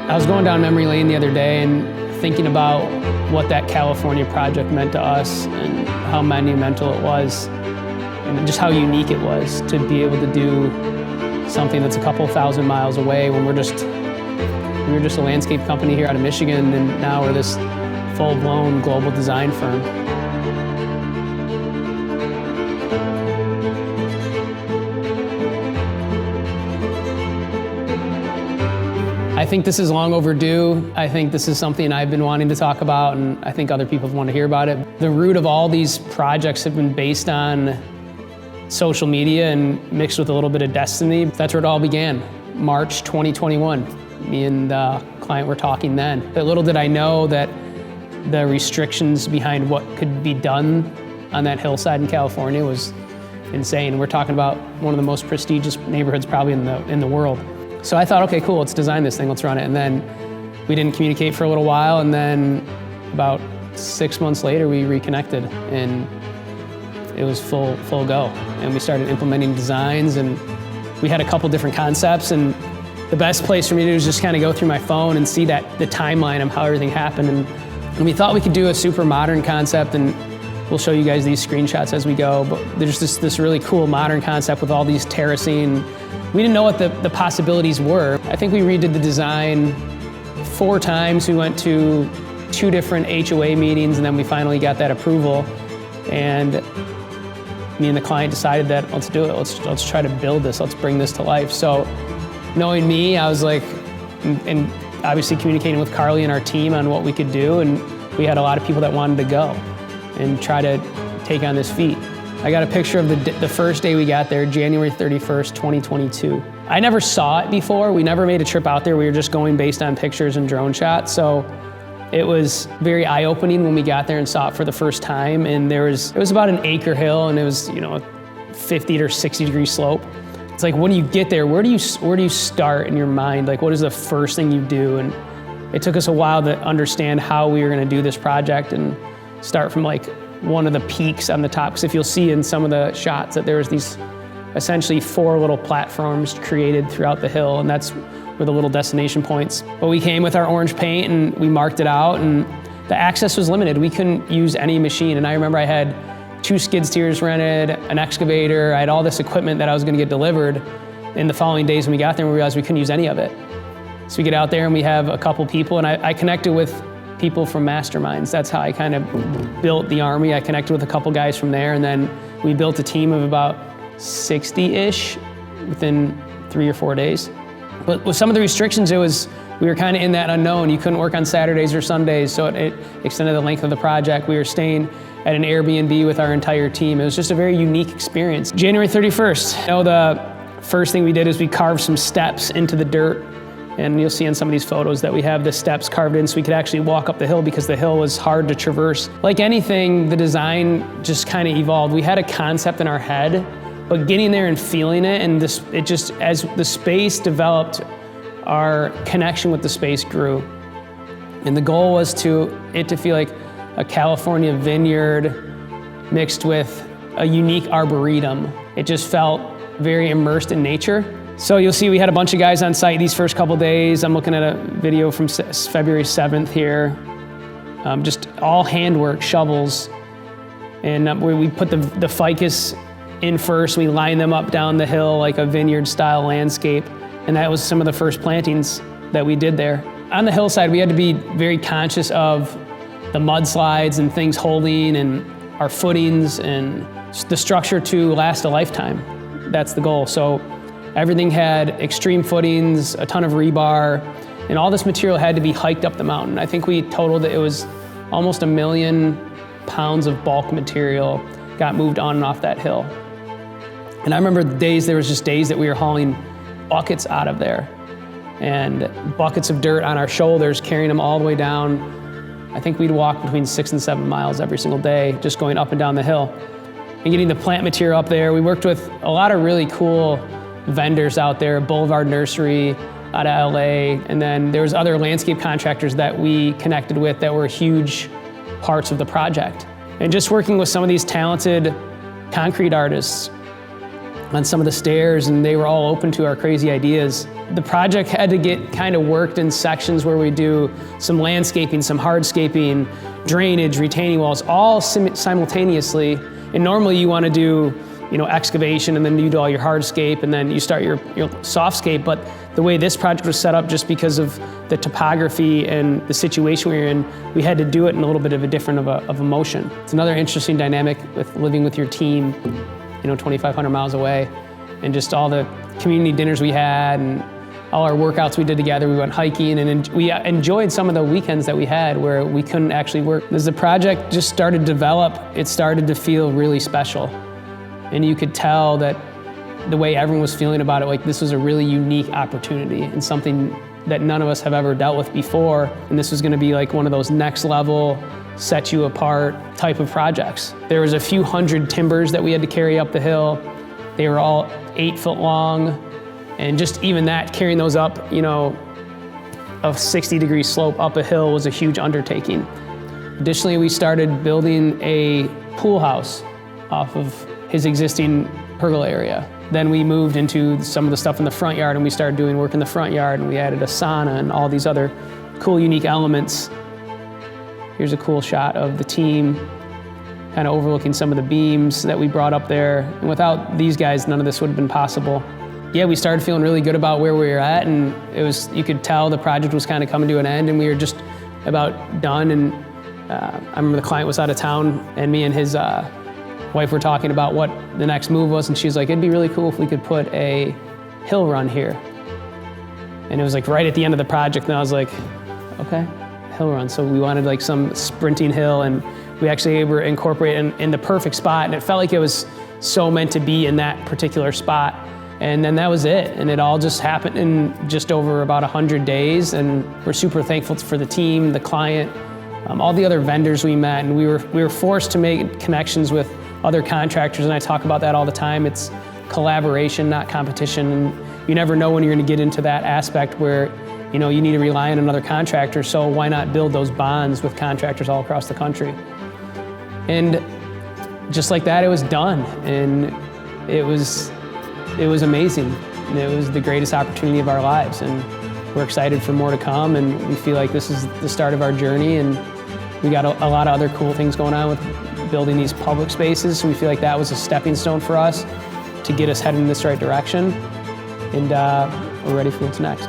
I was going down memory lane the other day and thinking about what that California project meant to us and how monumental it was and just how unique it was to be able to do something that's a couple thousand miles away when we were just a landscape company here out of Michigan, and now we're this full-blown global design firm. I think this is long overdue. I think this is something I've been wanting to talk about, and I think other people want to hear about it. The root of all these projects have been based on social media and mixed with a little bit of destiny. That's where it all began, March 2021. Me and the client were talking then. But little did I know that the restrictions behind what could be done on that hillside in California was insane. We're talking about one of the most prestigious neighborhoods probably in the world. So I thought, okay, cool, let's design this thing, let's run it. And then we didn't communicate for a little while, and then about 6 months later, we reconnected, and it was full go. And we started implementing designs, and we had a couple different concepts, and the best place for me to do is just kind of go through my phone and see the timeline of how everything happened. And we thought we could do a super modern concept, and we'll show you guys these screenshots as we go, but there's this really cool modern concept with all these terracing. We didn't know what the possibilities were. I think we redid the design 4 times. We went to 2 different HOA meetings, and then we finally got that approval. And me and the client decided that let's do it. Let's try to build this. Let's bring this to life. So knowing me, I was like, and obviously communicating with Carly and our team on what we could do, and we had a lot of people that wanted to go and try to take on this feat. I got a picture of the first day we got there, January 31st, 2022. I never saw it before. We never made a trip out there. We were just going based on pictures and drone shots. So it was very eye-opening when we got there and saw it for the first time. And it was about an acre hill, and it was, a 50 or 60 degree slope. It's like, when you get there, where do you start in your mind? Like, what is the first thing you do? And it took us a while to understand how we were gonna do this project and start from like one of the peaks on the top. Because if you'll see in some of the shots that there was these essentially 4 little platforms created throughout the hill, and that's were the little destination points. But we came with our orange paint and we marked it out, and the access was limited. We couldn't use any machine. And I remember I had 2 skid steers rented, an excavator. I had all this equipment that I was gonna get delivered. In the following days when we got there, we realized we couldn't use any of it. So we get out there and we have a couple people, and I connected with people from masterminds. That's how I kind of built the Army. I connected with a couple guys from there, and then we built a team of about 60-ish within 3 or 4 days. But with some of the restrictions, we were kind of in that unknown. You couldn't work on Saturdays or Sundays, so it extended the length of the project. We were staying at an Airbnb with our entire team. It was just a very unique experience. January 31st, the first thing we did is we carved some steps into the dirt. And you'll see in some of these photos that we have the steps carved in so we could actually walk up the hill, because the hill was hard to traverse. Like anything, the design just kind of evolved. We had a concept in our head, but getting there and feeling it, and as the space developed, our connection with the space grew. And the goal was it to feel like a California vineyard mixed with a unique arboretum. It just felt very immersed in nature. So you'll see we had a bunch of guys on site these first couple days. I'm looking at a video from February 7th here. Just all handwork, shovels. And we put the ficus in first. We lined them up down the hill like a vineyard style landscape. And that was some of the first plantings that we did there. On the hillside, we had to be very conscious of the mudslides and things holding, and our footings, and the structure to last a lifetime. That's the goal. So everything had extreme footings, a ton of rebar, and all this material had to be hiked up the mountain. I think we totaled it was almost 1 million pounds of bulk material got moved on and off that hill. And I remember there was just days that we were hauling buckets out of there, and buckets of dirt on our shoulders, carrying them all the way down. I think we'd walk between 6 and 7 miles every single day, just going up and down the hill. And getting the plant material up there, we worked with a lot of really cool vendors out there, Boulevard Nursery out of LA, and then there was other landscape contractors that we connected with that were huge parts of the project. And just working with some of these talented concrete artists on some of the stairs, and they were all open to our crazy ideas. The project had to get kind of worked in sections where we do some landscaping, some hardscaping, drainage, retaining walls, all simultaneously. And normally you want to do, excavation, and then you do all your hardscape, and then you start your softscape. But the way this project was set up, just because of the topography and the situation we were in, we had to do it in a little bit of a different of a motion. It's another interesting dynamic with living with your team, 2,500 miles away, and just all the community dinners we had and all our workouts we did together. We went hiking, and we enjoyed some of the weekends that we had where we couldn't actually work. As the project just started to develop, it started to feel really special. And you could tell that the way everyone was feeling about it, like this was a really unique opportunity and something that none of us have ever dealt with before. And this was gonna be like one of those next level, set you apart type of projects. There was a few hundred timbers that we had to carry up the hill. They were all 8 foot long. And just even that, carrying those up, a 60-degree slope up a hill was a huge undertaking. Additionally, we started building a pool house off of his existing pergola area. Then we moved into some of the stuff in the front yard, and we started doing work in the front yard, and we added a sauna and all these other cool, unique elements. Here's a cool shot of the team kind of overlooking some of the beams that we brought up there. And without these guys, none of this would have been possible. Yeah, we started feeling really good about where we were at, and you could tell the project was kind of coming to an end, and we were just about done. And I remember the client was out of town, and me and his wife were talking about what the next move was, and she was like, it'd be really cool if we could put a hill run here. And it was like right at the end of the project, and I was like, okay, hill run. So we wanted like some sprinting hill, and we actually were incorporating in the perfect spot, and it felt like it was so meant to be in that particular spot. And then that was it, and it all just happened in just over about 100 days, and we're super thankful for the team, the client, all the other vendors we met, and we were forced to make connections with other contractors, and I talk about that all the time. It's collaboration, not competition, and you never know when you're gonna get into that aspect where you need to rely on another contractor, so why not build those bonds with contractors all across the country? And just like that, it was done, and it was amazing. And it was the greatest opportunity of our lives, and we're excited for more to come, and we feel like this is the start of our journey, and we got a lot of other cool things going on with building these public spaces, so we feel like that was a stepping stone for us to get us headed in this right direction, and we're ready for what's next.